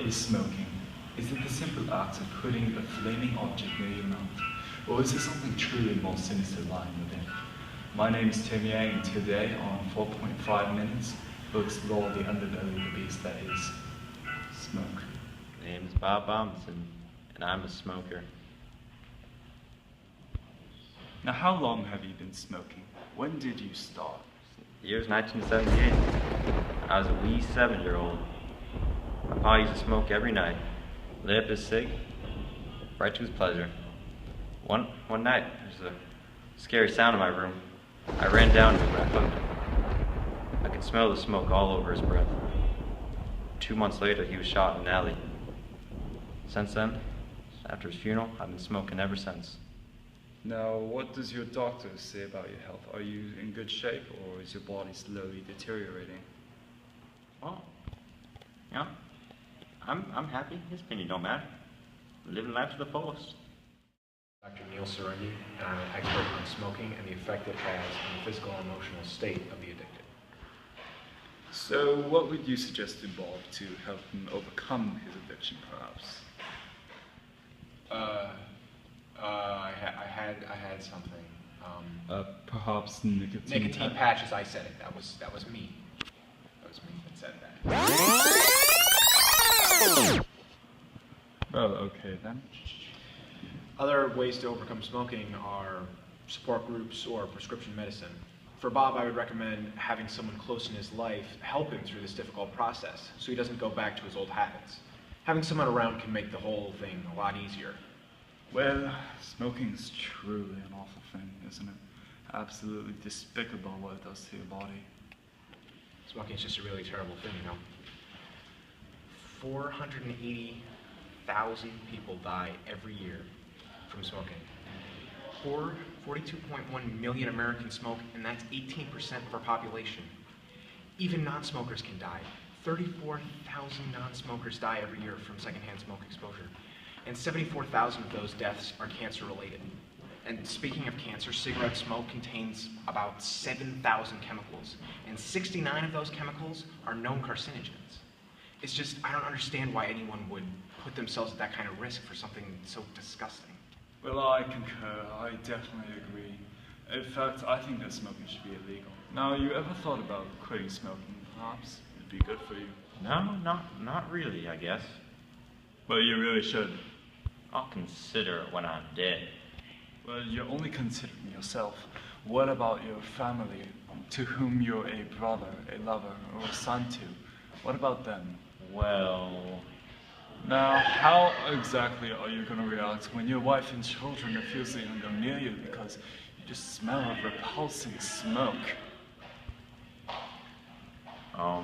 is smoking? Is it the simple act of putting a flaming object near your mouth? Or is there something truly more sinister lying within? My name is Tim Yang, and today on 4.5 Minutes, we'll explore the underbelly of the beast that is smoke. My name is Bob Robinson, and I'm a smoker. Now, how long have you been smoking? When did you start? The year's 1978. I was a wee 7-year-old. My pa used to smoke every night. Lit up his cig, right to his pleasure. One night, there was a scary sound in my room. I ran down to him and I hugged him. I could smell the smoke all over his breath. 2 months later, he was shot in an alley. Since then, after his funeral, I've been smoking ever since. Now, what does your doctor say about your health? Are you in good shape, or is your body slowly deteriorating? Well, yeah, I'm happy. His opinion don't matter. Living life to the fullest. Dr. Neil Sarangi, and I'm an expert on smoking and the effect it has on the physical and emotional state of the addicted. So, what would you suggest to Bob to help him overcome his addiction, perhaps? I had something. Perhaps nicotine. Nicotine patches. I said it. That was me. That was me that said that. Well, okay then. Other ways to overcome smoking are support groups or prescription medicine. For Bob, I would recommend having someone close in his life help him through this difficult process so he doesn't go back to his old habits. Having someone around can make the whole thing a lot easier. Well, smoking is truly an awful thing, isn't it? Absolutely despicable what it does to your body. Smoking is just a really terrible thing, you know. 480,000 people die every year from smoking. 42.1 million Americans smoke, and that's 18% of our population. Even non-smokers can die. 34,000 non-smokers die every year from secondhand smoke exposure. And 74,000 of those deaths are cancer-related. And speaking of cancer, cigarette smoke contains about 7,000 chemicals, and 69 of those chemicals are known carcinogens. It's just, I don't understand why anyone would put themselves at that kind of risk for something so disgusting. Well, I concur. I definitely agree. In fact, I think that smoking should be illegal. Now, you ever thought about quitting smoking? Perhaps it'd be good for you. No, not really, I guess. But you really should. I'll consider it when I'm dead. Well, you're only considering yourself. What about your family, to whom you're a brother, a lover, or a son to? What about them? Well... Now, how exactly are you going to react when your wife and children refuse to even go near you because you just smell of repulsing smoke? What are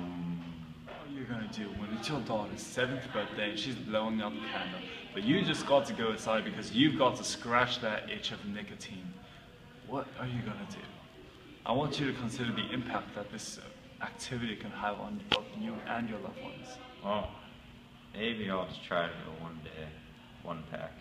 you going to do when it's your daughter's 7th birthday and she's blowing up a candle, but you just got to go inside because you've got to scratch that itch of nicotine? What are you going to do? I want you to consider the impact that this activity can have on both you and your loved ones. Oh. Maybe I'll just try to go one day, one pack.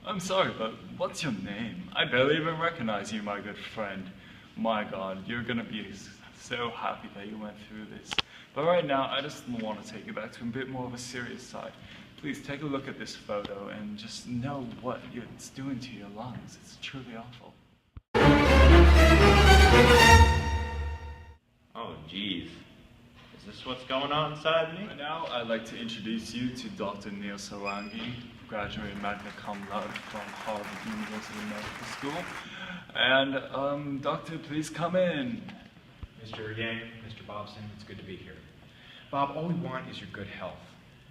I'm sorry, but what's your name? I barely even recognize you, my good friend. My God, you're gonna be so happy that you went through this. But right now, I just want to take you back to a bit more of a serious side. Please take a look at this photo and just know what it's doing to your lungs. It's truly awful. Oh, geez. Is this what's going on inside me? Now I'd like to introduce you to Dr. Neil Sarangi, graduate magna cum laude from Harvard University Medical School. And doctor, please come in. Mr. Yang, Mr. Bobson, it's good to be here. Bob, all we want is your good health.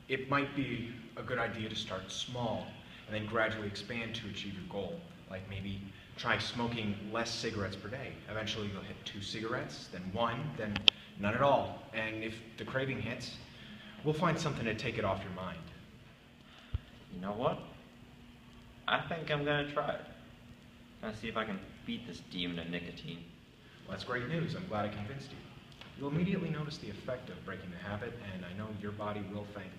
It might be a good idea to start small and then gradually expand to achieve your goal. Like maybe try smoking less cigarettes per day. Eventually you'll hit 2 cigarettes, then 1, then none at all. And if the craving hits, we'll find something to take it off your mind. You know what? I think I'm gonna try it. Gonna see if I can beat this demon of nicotine. Well, that's great news. I'm glad I convinced you. You'll immediately notice the effect of breaking the habit, and I know your body will thank me.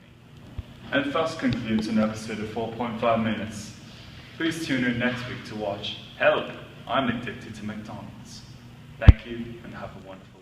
And thus concludes an episode of 4.5 Minutes. Please tune in next week to watch Help! I'm Addicted to McDonald's. Thank you, and have a wonderful day.